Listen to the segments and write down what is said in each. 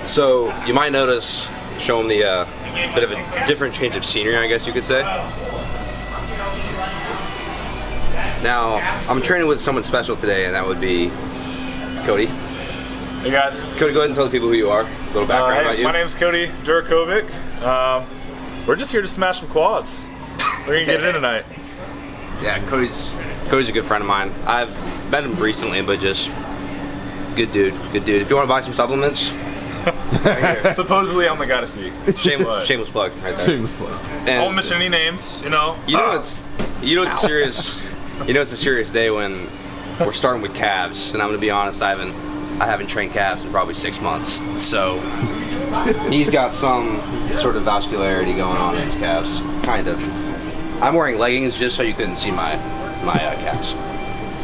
So you might notice, show them the bit of a different change of scenery, I guess you could say. Now, I'm training with someone special today, and that would be Cody. Hey guys. Cody, go ahead and tell the people who you are. A little background about you. My name's Cody Jurakovic. We're just here to smash some quads. We're gonna get it in tonight. Yeah, Cody's a good friend of mine. I've met him recently, but just good dude, good dude. If you want to buy some supplements, right here. Supposedly I'm the guy to see. Shameless plug right there. Shameless plug. And I won't mention any names, you know. it's a serious day when we're starting with calves, and I'm gonna be honest, I haven't trained calves in probably 6 months, so he's got some sort of vascularity going on in his calves, kind of. I'm wearing leggings just so you couldn't see my calves.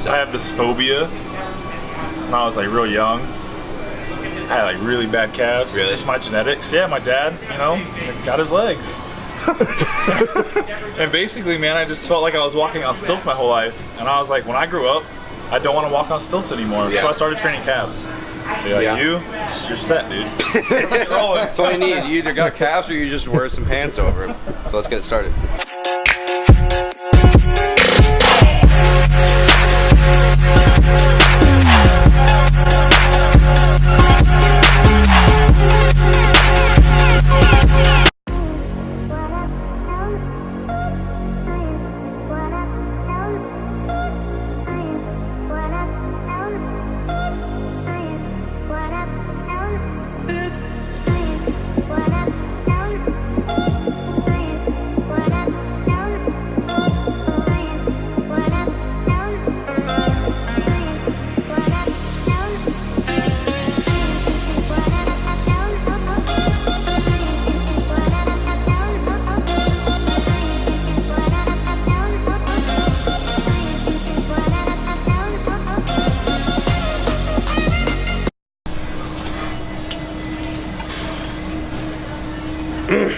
So. I have this phobia when I was like real young. I had like really bad calves. Really? Just my genetics. Yeah, my dad, you know, got his legs. And basically, man, I just felt like I was walking on stilts my whole life, and I was like, when I grew up, I don't want to walk on stilts anymore. Yeah. So I started training calves. So you're set, dude. That's all you need. You either got calves or you just wear some pants over them. So let's get started.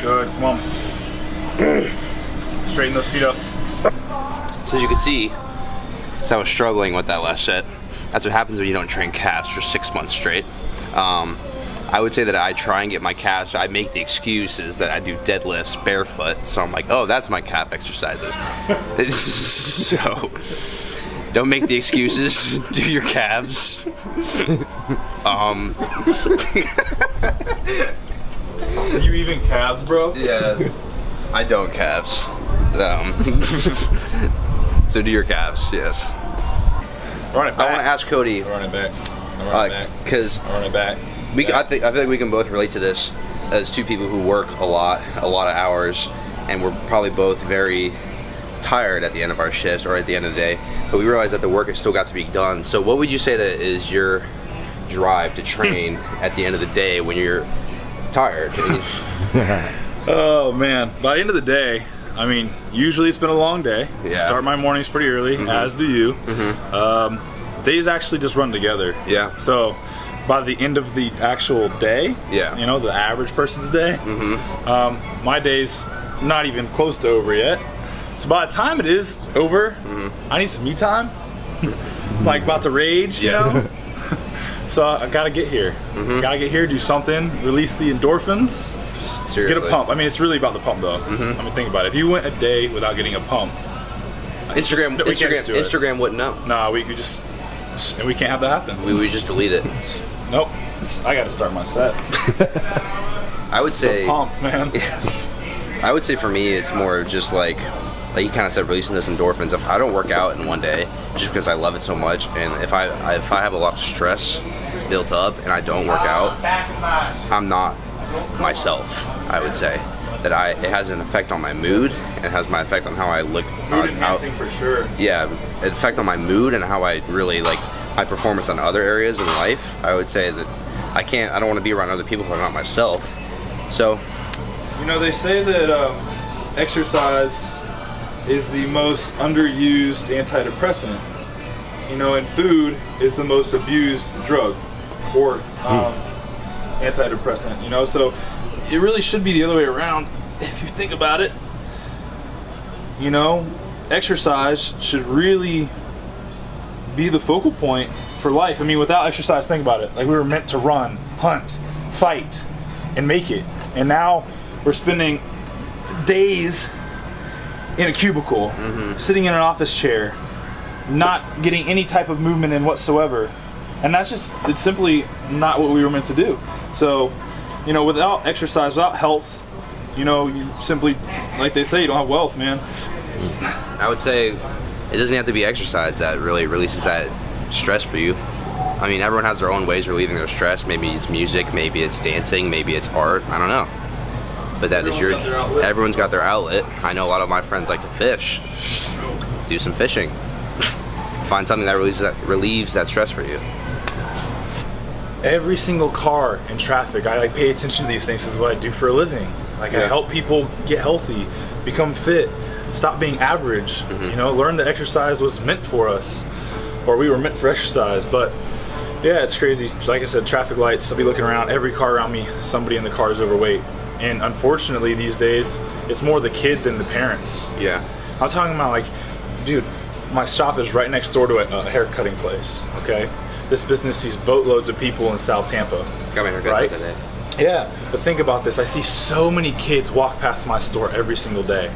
Good, come on. Straighten those feet up. So as you can see, as I was struggling with that last set, that's what happens when you don't train calves for 6 months straight. I would say that I try and get my calves, I make the excuses that I do deadlifts barefoot, so I'm like, oh, that's my calf exercises. So, don't make the excuses, do your calves. Do you even calves, bro? Yeah, I don't calves. So do your calves, yes. Run it back. I want to ask Cody, Run it back. Run it back. because Run it back. I feel like we can both relate to this as two people who work a lot of hours, and we're probably both very tired at the end of our shifts or at the end of the day, but we realize that the work has still got to be done. So what would you say that is your drive to train at the end of the day when you're tired? Oh man, by the end of the day, I mean, usually it's been a long day. Yeah. Start my mornings pretty early, as do you. Days actually just run together. Yeah. So by the end of the actual day, Yeah. you know, the average person's day, my day's not even close to over yet. So by the time it is over, I need some me time. Like about to rage, you know? So I gotta get here. Gotta get here, do something, release the endorphins. Seriously. Get a pump. I mean, it's really about the pump, though. I mean, think about it. If you went a day without getting a pump, Instagram wouldn't know. Nah, we just, and we can't have that happen. We would just delete it. Nope. I got to start my set. I would say, Pump, man. I would say for me, it's more of just like you kind of said, releasing those endorphins. If I don't work out in one day, just because I love it so much, and if I have a lot of stress built up and I don't work out, I'm not myself. I would say that it has an effect on my mood, and it has my effect on how I look. Mood enhancing for sure. Yeah, an effect on my mood and how I really like my performance on other areas in life. I would say that I don't want to be around other people who are not myself. So, you know, they say that exercise is the most underused antidepressant. You know, and food is the most abused drug or antidepressant. You know, so it really should be the other way around if you think about it. You know, exercise should really be the focal point for life. I mean, without exercise, think about it. Like, we were meant to run, hunt, fight, and make it. And now we're spending days in a cubicle, sitting in an office chair, not getting any type of movement in whatsoever. And that's just, it's simply not what we were meant to do. So, you know, without exercise, without health, you know, you simply, like they say, you don't have wealth, man. I would say it doesn't have to be exercise that really releases that stress for you. I mean, everyone has their own ways of relieving their stress. Maybe it's music, maybe it's dancing, maybe it's art. I don't know. But that is yours. Everyone's got their outlet. I know a lot of my friends like to fish. Do some fishing. Find something that relieves that stress for you. Every single car in traffic, I like pay attention to these things. This is what I do for a living. Like, I help people get healthy, become fit, stop being average. You know, learn that exercise was meant for us, or we were meant for exercise. But yeah, it's crazy. Like I said, traffic lights, I'll be looking around, every car around me, somebody in the car is overweight. And unfortunately these days, it's more the kid than the parents. Yeah. I'm talking about, like, dude, my shop is right next door to a hair cutting place, okay? This business sees boatloads of people in South Tampa. Got my haircut right? today. Yeah, but think about this. I see so many kids walk past my store every single day.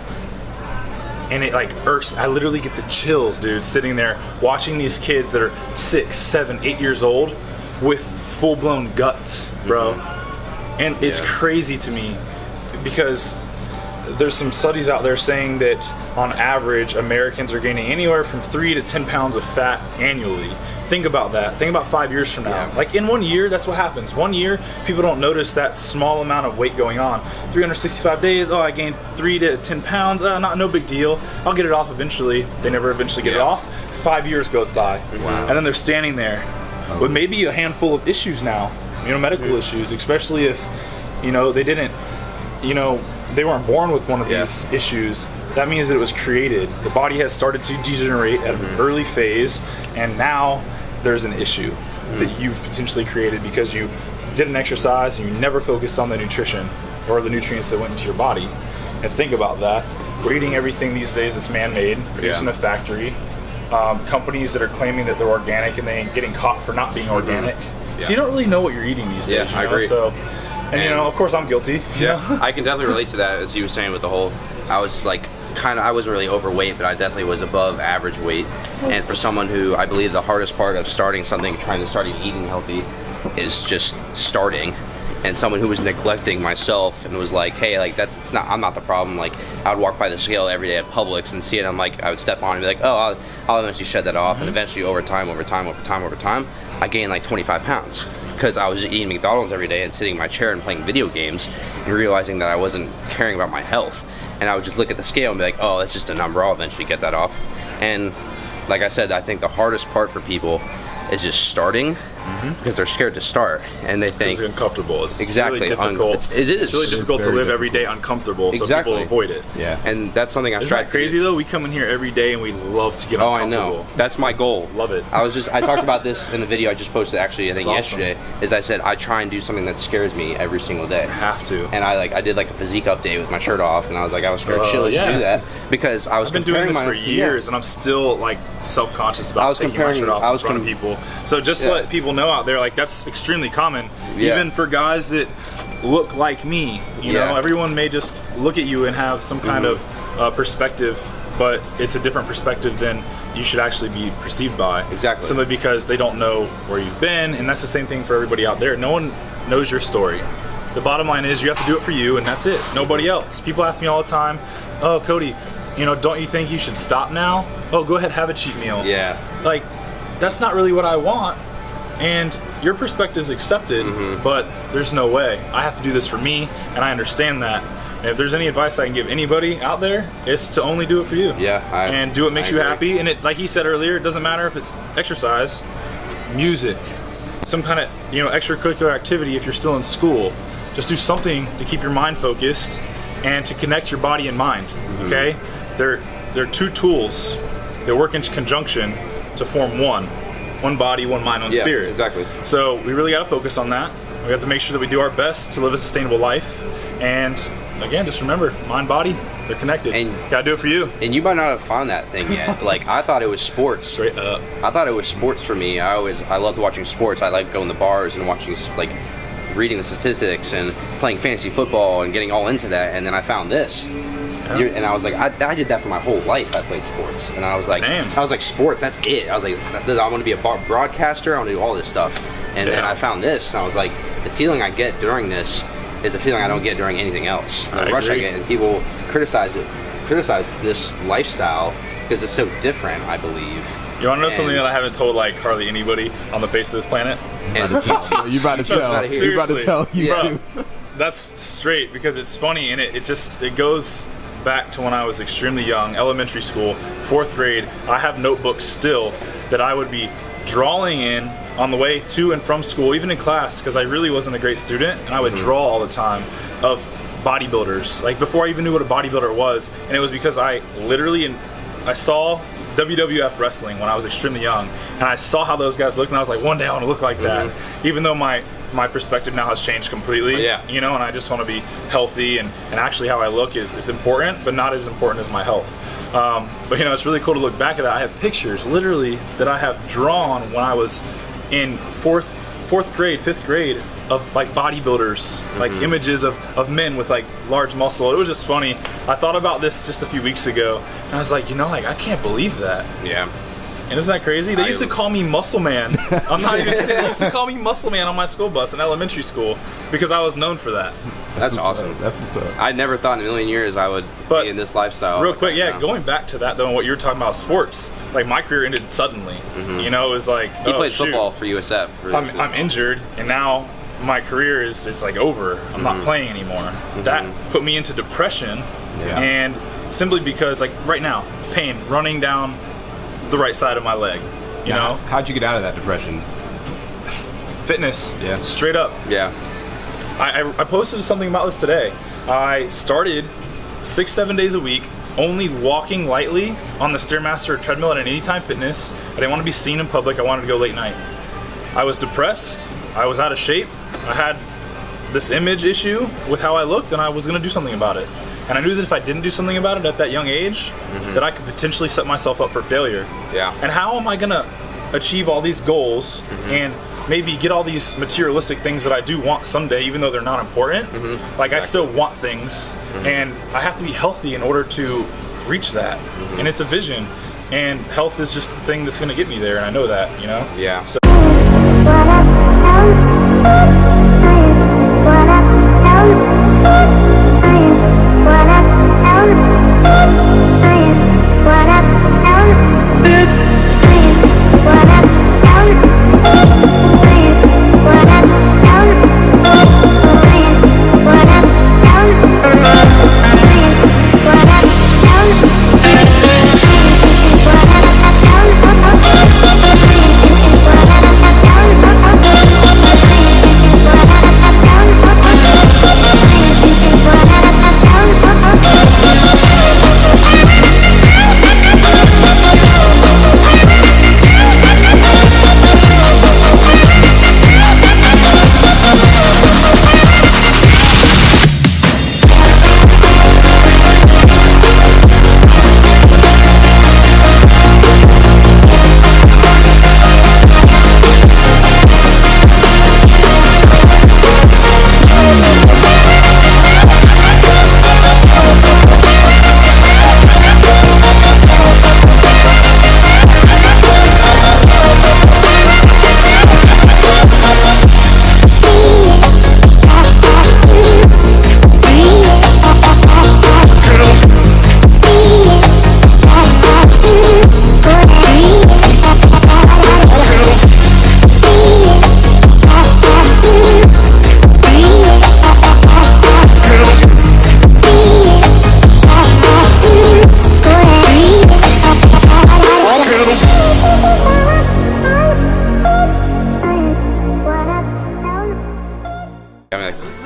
And it like irks me. I literally get the chills, dude, sitting there watching these kids that are 6, 7, 8 years old with full-blown guts, bro. And it's crazy to me because there's some studies out there saying that on average Americans are gaining anywhere from 3 to 10 pounds of fat annually. Think about that. Think about 5 years from now. Like in 1 year, that's what happens. 1 year, people don't notice that small amount of weight going on. 365 days, oh, I gained 3 to 10 pounds, no big deal. I'll get it off eventually. They never eventually get it off. 5 years goes by. Wow. And then they're standing there with maybe a handful of issues now, you know, medical issues, especially if, you know, they didn't, you know, they weren't born with one of these issues. That means that it was created. The body has started to degenerate at an early phase, and now there's an issue that you've potentially created because you didn't exercise and you never focused on the nutrition or the nutrients that went into your body. And think about that. We're eating everything these days that's man-made, produced in a factory. Companies that are claiming that they're organic and they ain't getting caught for not being organic. So you don't really know what you're eating these days. I agree. So, and you know, of course, I'm guilty. I can definitely relate to that, as you were saying with the whole. I was like, I wasn't really overweight, but I definitely was above average weight. And for someone who, I believe the hardest part of starting something, trying to start eating healthy, is just starting. And someone who was neglecting myself and was like, hey, like I'm not the problem. Like, I would walk by the scale every day at Publix and see it. I'm like, I would step on it and be like, oh, I'll eventually shed that off. And eventually, over time, I gained like 25 pounds because I was just eating McDonald's every day and sitting in my chair and playing video games and realizing that I wasn't caring about my health. And I would just look at the scale and be like, oh, that's just a number. I'll eventually get that off. And like I said, I think the hardest part for people is just starting because they're scared to start and they think it's uncomfortable. It's exactly really difficult. It is. It's really difficult to live every day uncomfortable, so people avoid it. Yeah, and that's something I've Isn't tried. That crazy though? We come in here every day and we love to get uncomfortable. I know. That's my goal. Love it. I talked about this in the video I just posted actually. I think awesome. yesterday. Is I said I try and do something that scares me every single day. Have to. And I did like a physique update with my shirt off, and I was like I was scared shitless to do that because I've been doing this for years, and I'm still like self-conscious about taking my shirt off in front of people. So just to let people know out there, like that's extremely common, even for guys that look like me. You know, everyone may just look at you and have some kind of perspective, but it's a different perspective than you should actually be perceived by. Exactly. Simply because they don't know where you've been, and that's the same thing for everybody out there. No one knows your story. The bottom line is you have to do it for you, and that's it. Nobody else. People ask me all the time, oh, Cody, you know, don't you think you should stop now? Oh, go ahead, have a cheat meal. Yeah. Like, that's not really what I want. And your perspective's accepted, but there's no way. I have to do this for me, and I understand that. And if there's any advice I can give anybody out there, it's to only do it for you. And do what makes you happy. And it, like he said earlier, it doesn't matter if it's exercise, music, some kind of, you know, extracurricular activity if you're still in school. Just do something to keep your mind focused and to connect your body and mind. Okay? They're two tools that work in conjunction to form one body, one mind, one spirit. Exactly. So we really got to focus on that. We have to make sure that we do our best to live a sustainable life. And again, just remember, mind, body, they're connected. And gotta do it for you. And you might not have found that thing yet. Like, I thought it was sports. Straight up. I thought it was sports for me. I loved watching sports. I like going to bars and watching like reading the statistics and playing fantasy football and getting all into that, and then I found this. And I was like, I did that for my whole life. I played sports, and I was like, sports, that's it. I was like, I want to be a broadcaster. I want to do all this stuff. And then I found this, and I was like, the feeling I get during this is a feeling I don't get during anything else. The rush I get, and people criticize this lifestyle because it's so different, I believe. You want to know something that I haven't told like hardly anybody on the face of this planet? You about to tell? You about to tell? Bro, that's straight, because it's funny, and it goes back to when I was extremely young, elementary school, 4th grade. I have notebooks still that I would be drawing in on the way to and from school, even in class, because I really wasn't a great student, and I would draw all the time of bodybuilders, like before I even knew what a bodybuilder was. And it was because I saw WWF wrestling when I was extremely young, and I saw how those guys looked, and I was like, one day I want to look like that. Even though my perspective now has changed completely, you know, and I just want to be healthy, and actually how I look is important, but not as important as my health. But you know, it's really cool to look back at that. I have pictures literally that I have drawn when I was in 4th grade, 5th grade, of like bodybuilders, like images of men with like large muscle. It was just funny. I thought about this just a few weeks ago, and I was like, you know, like I can't believe that. Yeah. And isn't that crazy? They used to call me Muscle Man. I'm not even kidding. They used to call me Muscle Man on my school bus in elementary school because I was known for that. That's awesome. That's what's up. I never thought in a million years I would be in this lifestyle. Real quick, going back to that though, and what you were talking about sports, like my career ended suddenly. You know, it was like, you played football for USF. I'm injured, and now my career it's like over. I'm not playing anymore. That put me into depression, and simply because like right now, pain running down the right side of my leg. You know? How'd you get out of that depression? Fitness. Yeah. Straight up. Yeah. I posted something about this today. I started 6-7 days a week only walking lightly on the Stairmaster treadmill at an Anytime Fitness. I didn't want to be seen in public. I wanted to go late night. I was depressed. I was out of shape. I had this image issue with how I looked, and I was going to do something about it. And I knew that if I didn't do something about it at that young age, that I could potentially set myself up for failure. Yeah. And how am I going to achieve all these goals and maybe get all these materialistic things that I do want someday, even though they're not important? Like, I still want things, and I have to be healthy in order to reach that. And it's a vision, and health is just the thing that's going to get me there, and I know that, you know? Yeah. So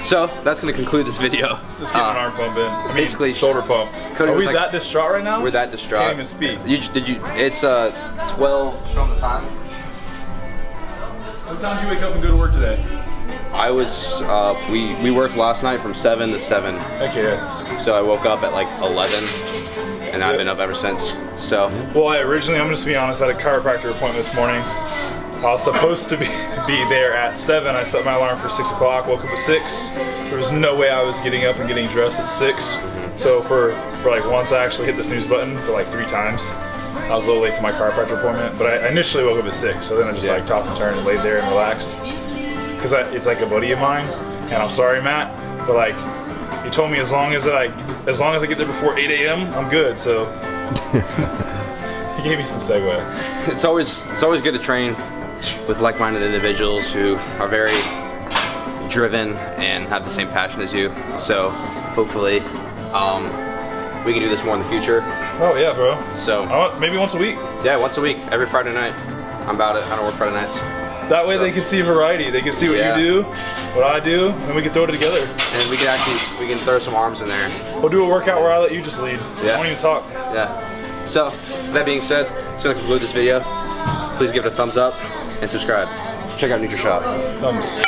So that's gonna conclude this video. Just get an arm pump in. Basically, shoulder pump. Cody Are we was that distraught right now? We're that distraught. Can't even speak. It's 12. Show them the time. What time did you wake up and go to work today? I was we worked last night from 7 to 7. Okay. So I woke up at like 11, and I've been up ever since. So. Well, I'm just be honest. I had a chiropractor appointment this morning. I was supposed to be there at 7. I set my alarm for 6 o'clock, woke up at 6. There was no way I was getting up and getting dressed at 6. So for like once I actually hit the snooze button for like 3 times. I was a little late to my chiropractor appointment, but I initially woke up at 6. So then I just like tossed and turned and laid there and relaxed. Because it's like a buddy of mine, and I'm sorry, Matt, but like he told me as long as I get there before 8 a.m., I'm good. So he gave me some segue. It's always good to train with like-minded individuals who are very driven and have the same passion as you. So hopefully we can do this more in the future. Oh yeah, bro. So maybe once a week. Yeah, once a week, every Friday night. I'm about it. I don't work Friday nights. That way they can see variety. They can see what you do, what I do, and then we can throw it together. And we can throw some arms in there. We'll do a workout where I let you just lead. Yeah. I won't even talk. Yeah. So, that being said, it's going to conclude this video. Please give it a thumbs up and subscribe. Check out NutriShop. Thumbs.